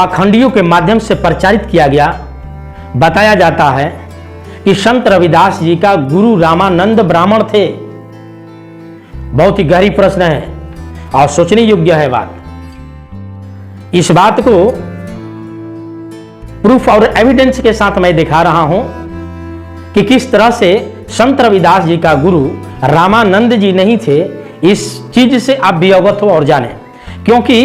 पाखंडियों के माध्यम से प्रचारित किया गया। बताया जाता है कि संत रविदास जी का गुरु रामानंद ब्राह्मण थे। बहुत ही गहरी प्रश्न है और सोचने योग्य है बात। इस बात को प्रूफ और एविडेंस के साथ मैं दिखा रहा हूं कि किस तरह से संत रविदास जी का गुरु रामानंद जी नहीं थे। इस चीज से आप भी अवगत हो और जाने, क्योंकि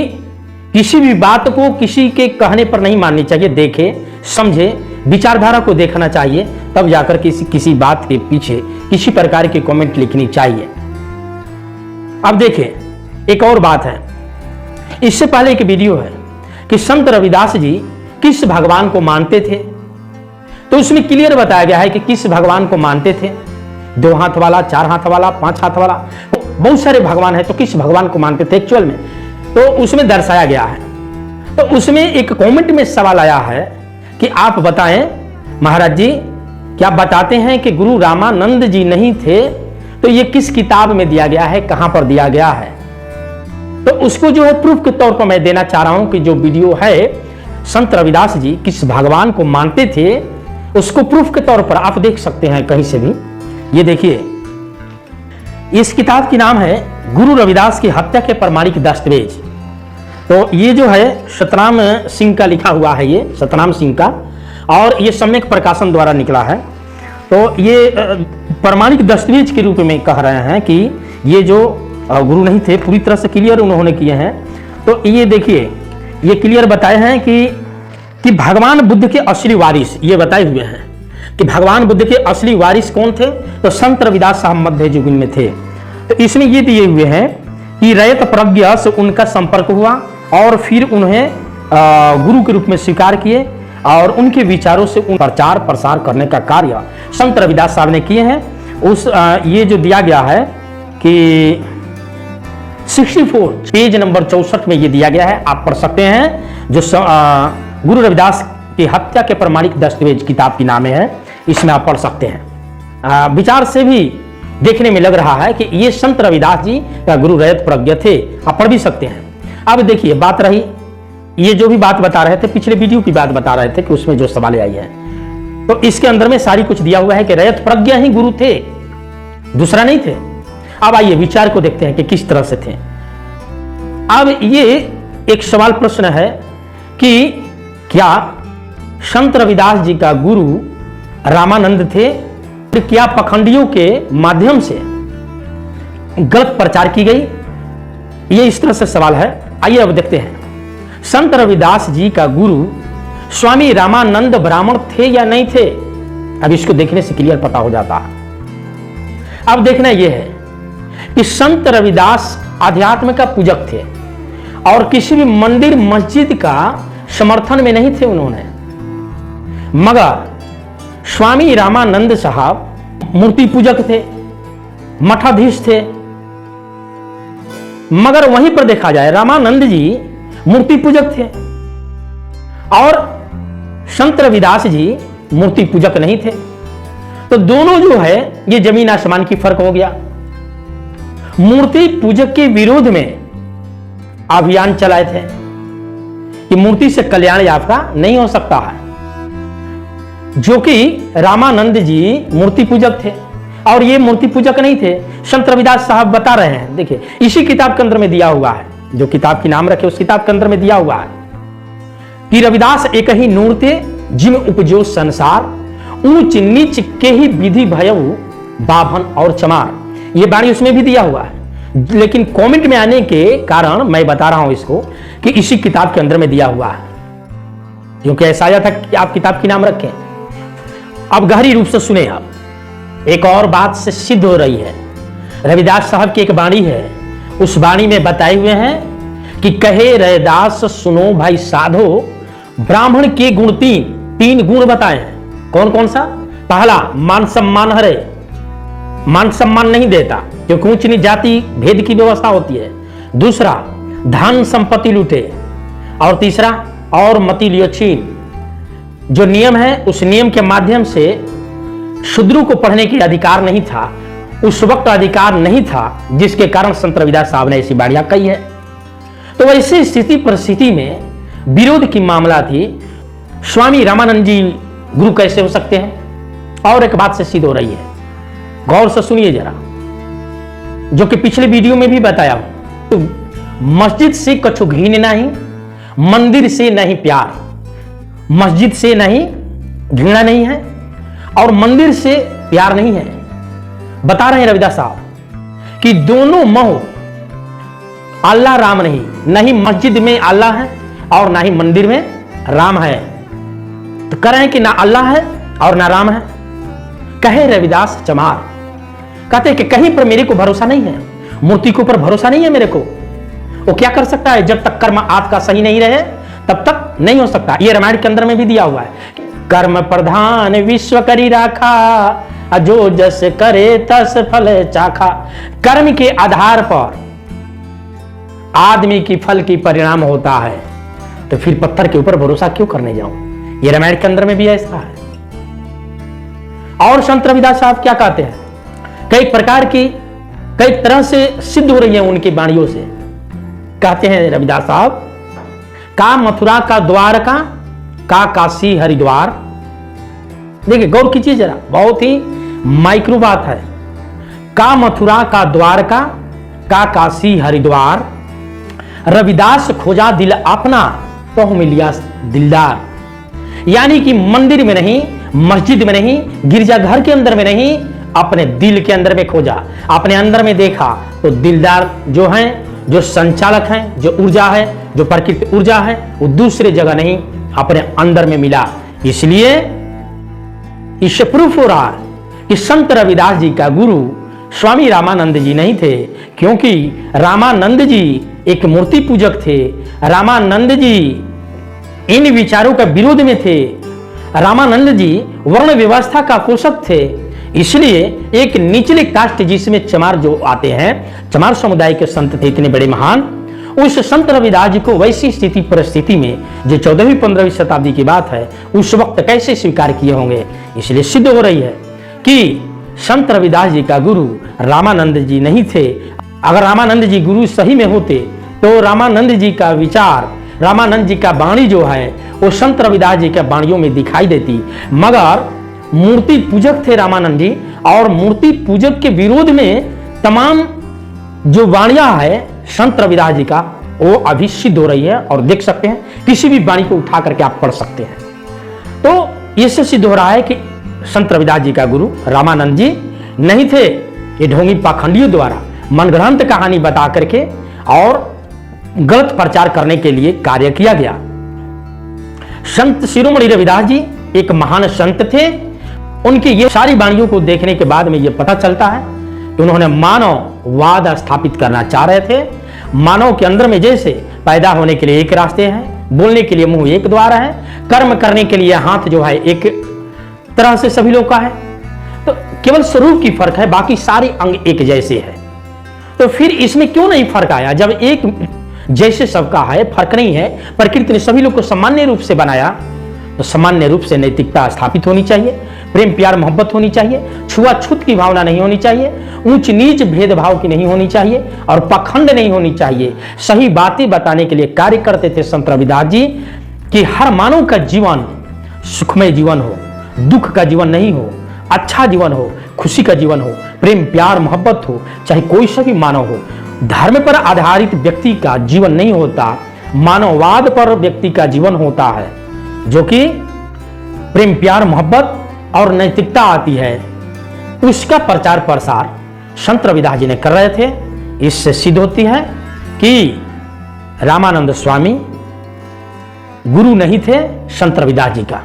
किसी भी बात को किसी के कहने पर नहीं माननी चाहिए। देखे समझे विचारधारा को देखना चाहिए, तब जाकर किसी बात के पीछे किसी प्रकार की कमेंट लिखनी चाहिए। अब देखें एक और बात है, इससे पहले एक वीडियो है कि संत रविदास जी किस भगवान को मानते थे, तो उसमें क्लियर बताया गया है कि किस भगवान को मानते थे। 2 हाथ वाला, 4 हाथ वाला, 5 हाथ वाला, बहुत सारे भगवान है, तो किस भगवान को मानते थे एक्चुअल में, तो उसमें दर्शाया गया है। तो उसमें एक कमेंट में सवाल आया है कि आप बताएं महाराज जी, क्या बताते हैं कि गुरु रामानंद जी नहीं थे, तो ये किस किताब में दिया गया है, कहां पर दिया गया है। तो उसको जो है प्रूफ के तौर पर मैं देना चाह रहा हूं कि जो वीडियो है संत रविदास जी किस भगवान को मानते थे, उसको प्रूफ के तौर पर आप देख सकते हैं कहीं से भी। ये देखिए, इस किताब की नाम है गुरु रविदास की हत्या के प्रमाणिक दस्तावेज। तो ये जो है सतनाम सिंह का लिखा हुआ है, ये सतनाम सिंह का, और ये सम्यक प्रकाशन द्वारा निकला है। तो ये प्रमाणिक दस्तावेज के रूप में कह रहे हैं कि ये जो गुरु नहीं थे, पूरी तरह से क्लियर उन्होंने किए हैं। तो ये देखिए, ये क्लियर बताए हैं कि भगवान बुद्ध के असली वारिस, ये बताए हुए हैं कि भगवान बुद्ध के असली वारिस कौन थे, तो संत रविदास साहब मध्य युग में थे। तो इसमें ये दिए हुए हैं कि रयत प्रज्ञा से उनका संपर्क हुआ और फिर उन्हें गुरु के रूप में स्वीकार किए और उनके विचारों से उन प्रचार प्रसार करने का कार्य संत रविदास साहब ने किए हैं। उस ये जो दिया गया है कि 64 पेज नंबर 64 में ये दिया गया है, आप पढ़ सकते हैं। जो गुरु रविदास की हत्या के प्रमाणिक दस्तावेज किताब की नाम है, इसमें आप पढ़ सकते हैं। विचार से भी देखने में लग रहा है कि ये संत रविदास जी का गुरु रयत प्रज्ञ थे, आप पढ़ भी सकते हैं। अब देखिए बात रही, ये जो भी बात बता रहे थे, पिछले वीडियो की बात बता रहे थे कि उसमें जो सवाल आई है, तो इसके अंदर में सारी कुछ दिया हुआ है कि रयत प्रज्ञ ही गुरु थे, दूसरा नहीं थे। अब आइए विचार को देखते हैं कि किस तरह से थे। अब ये एक सवाल प्रश्न है कि क्या संत रविदास जी का गुरु रामानंद थे, तो क्या पखंडियों के माध्यम से गलत प्रचार की गई, ये इस तरह से सवाल है। आइए अब देखते हैं, संत रविदास जी का गुरु स्वामी रामानंद ब्राह्मण थे या नहीं थे। अब इसको देखने से क्लियर पता हो जाता है। अब देखना यह है कि संत रविदास अध्यात्म का पूजक थे और किसी भी मंदिर मस्जिद का समर्थन में नहीं थे उन्होंने, मगर स्वामी रामानंद साहब मूर्ति पूजक थे, मठाधीश थे। मगर वहीं पर देखा जाए रामानंद जी मूर्ति पूजक थे और संत रविदास जी मूर्ति पूजक नहीं थे। तो दोनों जो है ये जमीन आसमान की फर्क हो गया। मूर्ति पूजक के विरोध में अभियान चलाए थे कि मूर्ति से कल्याण यात्रा नहीं हो सकता है, जो कि रामानंद जी मूर्ति पूजक थे और ये मूर्ति पूजक नहीं थे। संत रविदास साहब बता रहे हैं, देखिए इसी किताब के अंदर में दिया हुआ है, जो किताब की नाम रखे उस किताब के अंदर में दिया हुआ है कि रविदास एक ही नूर थे जिम उपजो संसार, ऊंच नीच के ही विधि भयऊ बाभन और चमार। ये वाणी उसमें भी दिया हुआ है, लेकिन कमेंट में आने के कारण मैं बता रहा हूं इसको कि इसी किताब के अंदर में दिया हुआ है, क्योंकि ऐसा आया था कि आप किताब की नाम रखें। अब गहरी रूप से सुने, आप एक और बात से सिद्ध हो रही है। रविदास साहब की एक वाणी है, उस वाणी में बताए हुए हैं कि कहे रविदास सुनो भाई साधो, ब्राह्मण के गुण तीन गुण बताए हैं। कौन कौन सा? पहला, मान सम्मान हरे, मान सम्मान नहीं देता क्योंकि ऊंच नीच जाति भेद की व्यवस्था होती है। दूसरा, धन संपत्ति लूटे, और तीसरा, और मति लियो छीन। जो नियम है उस नियम के माध्यम से शूद्रों को पढ़ने के अधिकार नहीं था, उस वक्त अधिकार नहीं था, जिसके कारण संत रविदास साहब ने ऐसी बाड़ियां कही है। तो वैसी स्थिति परिस्थिति में विरोध की मामला थी, स्वामी रामानंद जी गुरु कैसे हो सकते हैं, और एक बात से सिद्ध हो रही है। गौर से सुनिए जरा, जो कि पिछले वीडियो में भी बताया हूं। तो मस्जिद से कछु घिन नहीं, मंदिर से नहीं प्यार। मस्जिद से नहीं घृणा नहीं है और मंदिर से प्यार नहीं है। बता रहे हैं रविदास साहब कि दोनों मोह, अल्लाह राम नहीं मस्जिद में अल्लाह है और ना ही मंदिर में राम है। तो कह रहे हैं कि ना अल्लाह है और ना राम है। कहे रविदास चमार, कहते हैं कि कहीं पर मेरे को भरोसा नहीं है, मूर्ति के ऊपर भरोसा नहीं है मेरे को। वो क्या कर सकता है, जब तक कर्म आपका सही नहीं रहे तब तक नहीं हो सकता। ये रामायण के अंदर में भी दिया हुआ है, कर्म प्रधान विश्व करी राखा, जो जस करे तस फल चाखा। कर्म के आधार पर आदमी की फल की परिणाम होता है, तो फिर पत्थर के ऊपर भरोसा क्यों करने जाऊं। ये रामायण के अंदर में भी ऐसा है। और संत रविदास साहब क्या कहते हैं, कई प्रकार की कई तरह से सिद्ध हो रही है उनकी वाणियों से। कहते हैं रविदास साहब, का मथुरा का द्वारका, का काशी हरिद्वार। देखिए गौर कीजिए जरा, बहुत ही माइक्रो बात है। का मथुरा का द्वारका, का काशी हरिद्वार, रविदास खोजा दिल अपना, तो मिलिया दिलदार। यानी कि मंदिर में नहीं, मस्जिद में नहीं, गिरजाघर के अंदर में नहीं, अपने दिल के अंदर में खोजा, अपने अंदर में देखा तो दिलदार जो हैं, जो संचालक हैं, जो ऊर्जा है, जो प्रकृति ऊर्जा है, वो दूसरे जगह नहीं अपने अंदर में मिला। इसलिए इससे प्रूफ हो रहा है कि संत रविदास जी का गुरु स्वामी रामानंद जी नहीं थे, क्योंकि रामानंद जी एक मूर्ति पूजक थे। रामानंद जी इन विचारों का विरोध में थे। रामानंद जी वर्ण व्यवस्था का पोषक थे। इसलिए एक निचले कास्ट जिसमें चमार जो आते हैं, चमार समुदाय के संत थे इतने बड़े महान, उस संत रविदास जी को वैसी स्थिति परिस्थिति में, जो 14वीं 15वीं शताब्दी की बात है, उस वक्त कैसे स्वीकार किए होंगे। इसलिए सिद्ध हो रही है कि संत रविदास जी का गुरु रामानंद जी नहीं थे। अगर रामानंद जी गुरु सही में होते तो रामानंद जी का विचार, रामानंद जी का वाणी जो है वो संत रविदास जी के वाणियों में दिखाई देती। मगर मूर्ति पूजक थे रामानंद जी, और मूर्ति पूजक के विरोध में तमाम जो वाणियां है संत रविदास जी का, वो अभी सिद्ध हो रही है। और देख सकते हैं, किसी भी वाणी को उठा करके आप पढ़ सकते हैं। तो इससे सिद्ध हो रहा है कि संत रविदास जी का गुरु रामानंद जी नहीं थे। ये ढोंगी पाखंडियों द्वारा मनगढ़ंत कहानी बता करके और गलत प्रचार करने के लिए कार्य किया गया। संत शिरोमणि रविदास जी एक महान संत थे। उनकी ये सारी वाणियों को देखने के बाद में ये पता चलता है कि उन्होंने मानववाद स्थापित करना चाह रहे थे। मानव के अंदर में जैसे पैदा होने के लिए एक रास्ते हैं, बोलने के लिए मुंह एक द्वार है, कर्म करने के लिए हाथ जो है एक तरह से सभी लोग का है, तो केवल स्वरूप की फर्क है, बाकी सारे अंग एक जैसे है। तो फिर इसमें क्यों नहीं फर्क आया, जब एक जैसे सबका है, फर्क नहीं है। प्रकृति ने सभी लोग को सामान्य रूप से बनाया, तो सामान्य रूप से नैतिकता स्थापित होनी चाहिए, प्रेम प्यार मोहब्बत होनी चाहिए, छुआछूत की भावना नहीं होनी चाहिए, ऊंच नीच भेदभाव की नहीं होनी चाहिए, और पाखंड नहीं होनी चाहिए। सही बातें बताने के लिए कार्य करते थे संत रविदास जी कि हर मानव का जीवन सुखमय जीवन हो, दुख का जीवन नहीं हो, अच्छा जीवन हो, खुशी का जीवन हो, प्रेम प्यार मोहब्बत हो, चाहे कोई सा भी मानव हो। धर्म पर आधारित व्यक्ति का जीवन नहीं होता, मानववाद पर व्यक्ति का जीवन होता है, जो कि प्रेम प्यार मोहब्बत और नैतिकता आती है। उसका प्रचार प्रसार संत रविदास जी ने कर रहे थे। इससे सिद्ध होती है कि रामानंद स्वामी गुरु नहीं थे संत रविदास जी का।